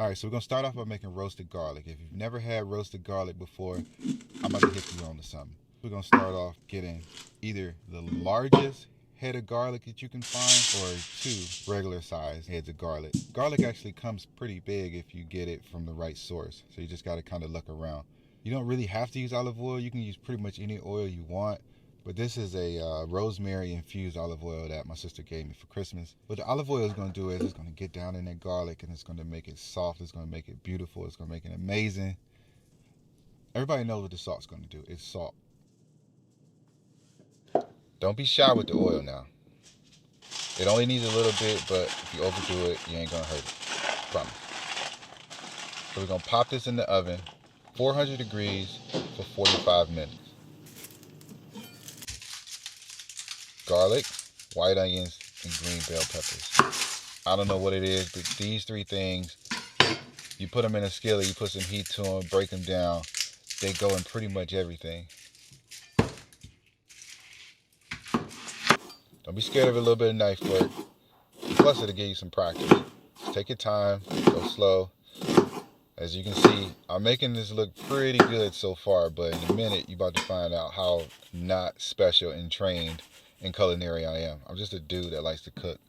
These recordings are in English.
All right, so we're gonna start off by making roasted garlic. If you've never had roasted garlic before, I'm about to hit you on to something. We're gonna start off getting either the largest head of garlic that you can find or 2 regular sized heads of garlic. Garlic actually comes pretty big if you get it from the right source, so you just gotta kind of look around. You don't really have to use olive oil. You can use pretty much any oil you want. But this is a rosemary infused olive oil that my sister gave me for Christmas. What the olive oil is going to do is it's going to get down in that garlic and it's going to make it soft. It's going to make it beautiful. It's going to make it amazing. Everybody knows what the salt's going to do. It's salt. Don't be shy with the oil now. It only needs a little bit, but if you overdo it, you ain't going to hurt it. Promise. So we're going to pop this in the oven, 400 degrees for 45 minutes. Garlic, white onions, and green bell peppers. I don't know what it is, but these 3 things, you put them in a skillet, you put some heat to them, break them down, they go in pretty much everything. Don't be scared of a little bit of knife work. Plus, it'll give you some practice. Just take your time, go slow. As you can see, I'm making this look pretty good so far, but in a minute, you're about to find out how not special and trained in culinary I am. I'm just a dude that likes to cook.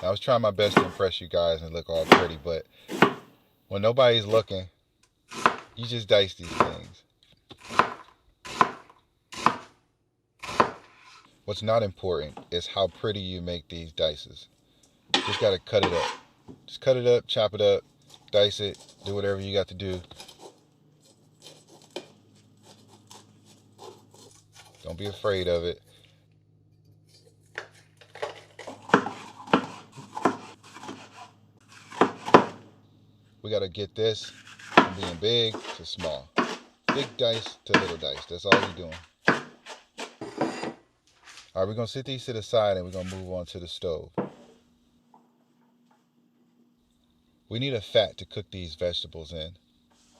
I was trying my best to impress you guys and look all pretty, but when nobody's looking, you just dice these things. What's not important is how pretty you make these dices. Just gotta cut it up. Just cut it up, chop it up, dice it, do whatever you got to do. Don't be afraid of it. We got to get this from being big to small. Big dice to little dice. That's all we're doing. All right, we're going to set these to the side and we're going to move on to the stove. We need a fat to cook these vegetables in.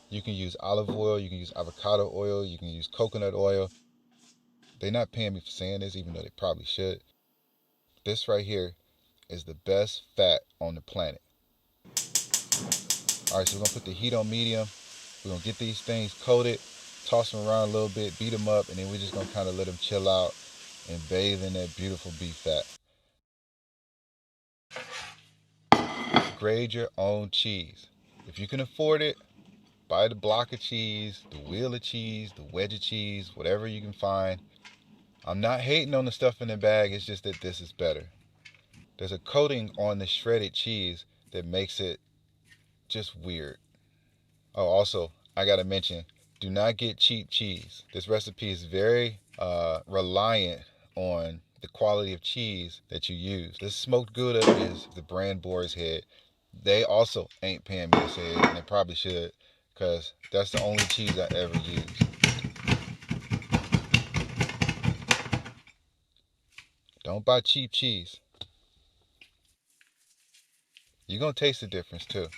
You can use olive oil, you can use avocado oil, you can use coconut oil. They're not paying me for saying this, even though they probably should. This right here is the best fat on the planet. All right, so we're going to put the heat on medium. We're going to get these things coated, toss them around a little bit, beat them up, and then we're just going to kind of let them chill out and bathe in that beautiful beef fat. Grade your own cheese. If you can afford it, buy the block of cheese, the wheel of cheese, the wedge of cheese, whatever you can find. I'm not hating on the stuff in the bag, it's just that this is better. There's a coating on the shredded cheese that makes it just weird. Oh, also, I gotta mention, do not get cheap cheese. This recipe is very reliant on the quality of cheese that you use. This smoked Guda is the brand Boar's Head. They also ain't paying me to say it, and they probably should, because that's the only cheese I ever use. Don't buy cheap cheese. You're going to taste the difference too.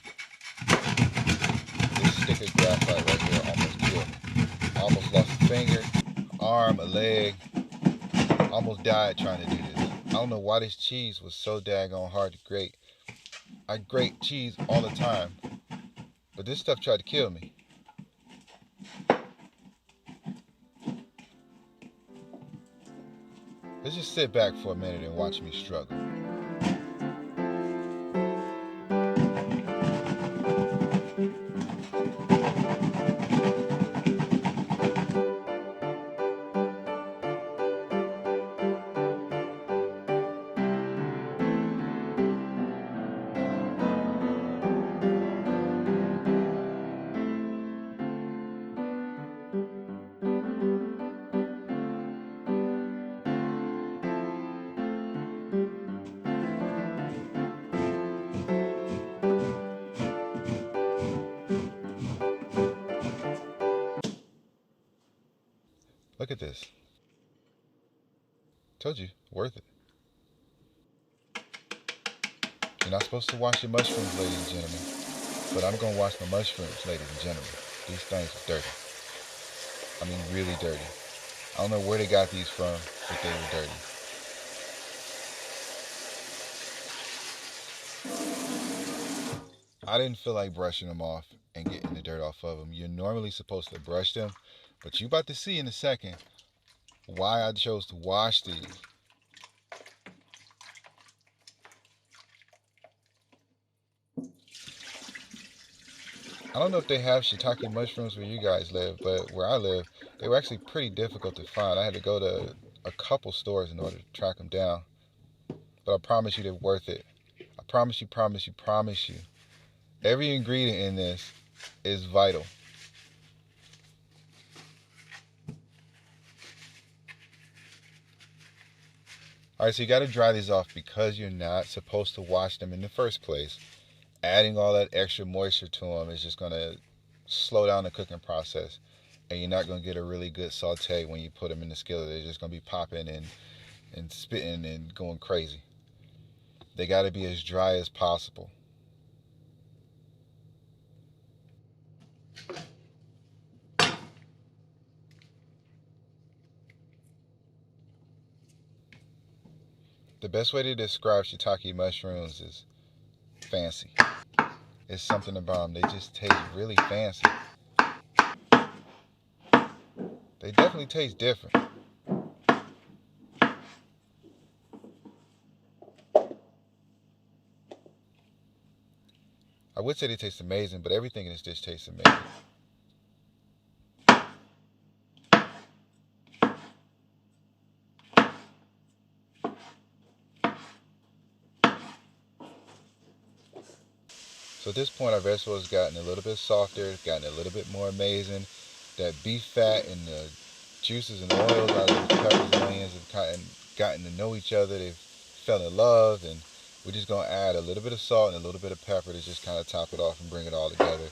This stick of graphite right here almost killed me. I almost lost a finger, arm, a leg. I almost died trying to do this. I don't know why this cheese was so daggone hard to grate. I grate cheese all the time, but this stuff tried to kill me. Let's just sit back for a minute and watch me struggle. Look at this. Told you, worth it. You're not supposed to wash your mushrooms, ladies and gentlemen. But I'm going to wash my mushrooms, ladies and gentlemen. These things are dirty. I mean, really dirty. I don't know where they got these from, but they were dirty. I didn't feel like brushing them off and getting the dirt off of them. You're normally supposed to brush them, but you about to see in a second why I chose to wash these. I don't know if they have shiitake mushrooms where you guys live, but where I live, they were actually pretty difficult to find. I had to go to a couple stores in order to track them down. But I promise you they're worth it. I promise you, promise you, promise you. Every ingredient in this is vital. Alright, so you got to dry these off because you're not supposed to wash them in the first place. Adding all that extra moisture to them is just going to slow down the cooking process. And you're not going to get a really good saute when you put them in the skillet. They're just going to be popping and spitting and going crazy. They got to be as dry as possible. The best way to describe shiitake mushrooms is fancy. It's something about them. They just taste really fancy. They definitely taste different. I would say they taste amazing, but everything in this dish tastes amazing. So at this point, our vegetables have gotten a little bit softer, gotten a little bit more amazing. That beef fat and the juices and oils out of these peppers and onions have gotten to know each other. They've fell in love, and we're just going to add a little bit of salt and a little bit of pepper to just kind of top it off and bring it all together.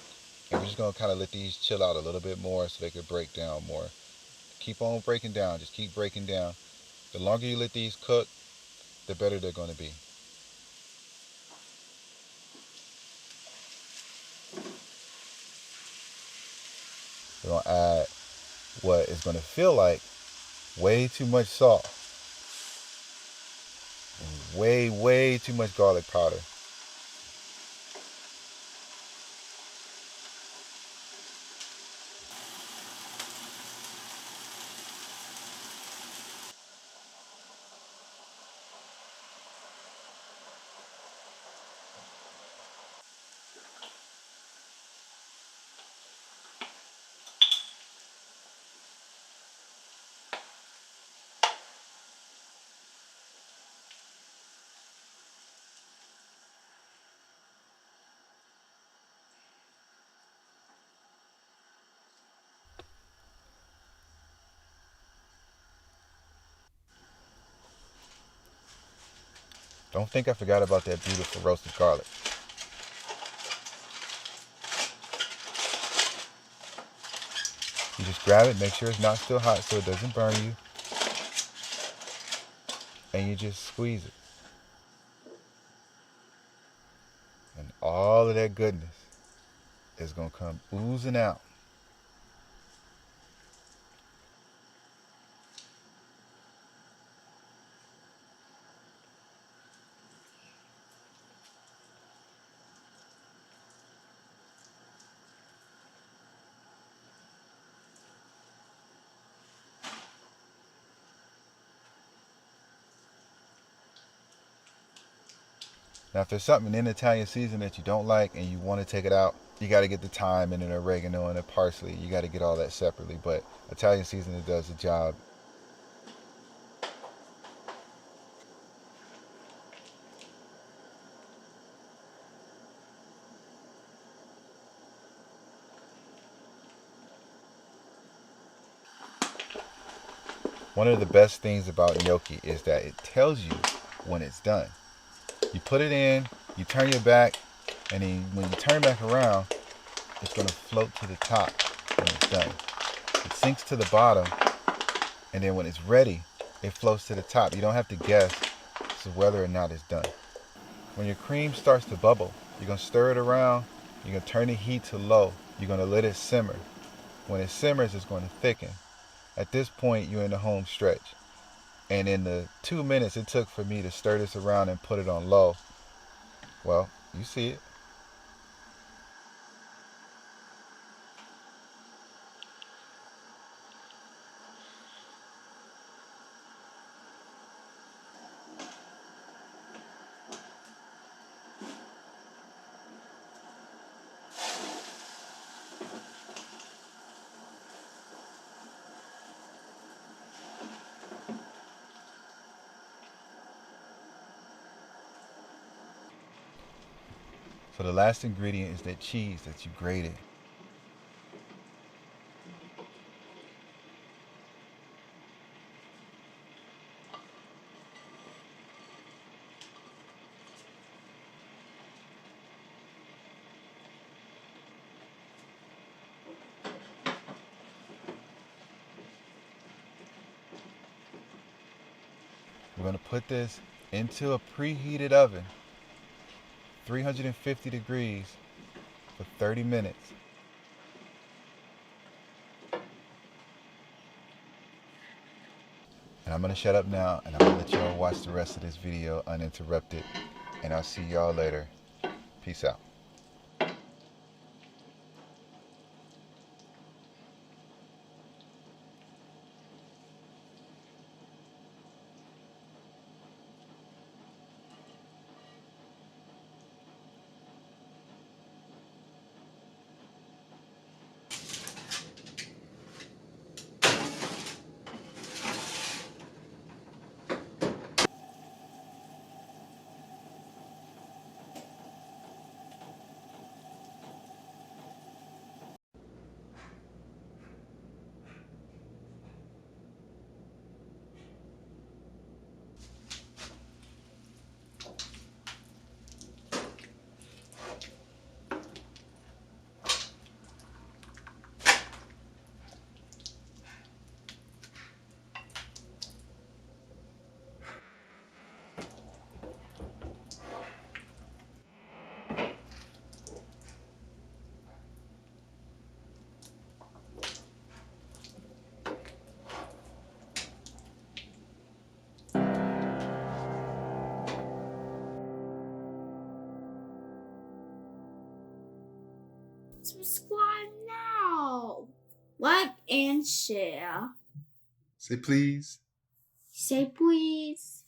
And we're just going to kind of let these chill out a little bit more so they could break down more. Keep on breaking down. Just keep breaking down. The longer you let these cook, the better they're going to be. We're going to add what is going to feel like way too much salt and way too much garlic powder. Don't think I forgot about that beautiful roasted garlic. You just grab it, make sure it's not still hot so it doesn't burn you, and you just squeeze it. And all of that goodness is going to come oozing out. Now, if there's something in Italian season that you don't like and you want to take it out, you got to get the thyme and the oregano and the parsley. You got to get all that separately. But Italian seasoning does the job. One of the best things about gnocchi is that it tells you when it's done. You put it in, you turn your back, and then when you turn back around, it's going to float to the top when it's done. It sinks to the bottom, and then when it's ready, it floats to the top. You don't have to guess as to whether or not it's done. When your cream starts to bubble, you're going to stir it around, you're going to turn the heat to low, you're going to let it simmer. When it simmers, it's going to thicken. At this point, you're in the home stretch. And in the 2 minutes it took for me to stir this around and put it on low, well, you see it. So the last ingredient is that cheese that you grated. We're going to put this into a preheated oven, 350 degrees, for 30 minutes. And I'm going to shut up now, and I'm going to let y'all watch the rest of this video uninterrupted. And I'll see y'all later. Peace out. Subscribe now. Like and share. Say please. Say please.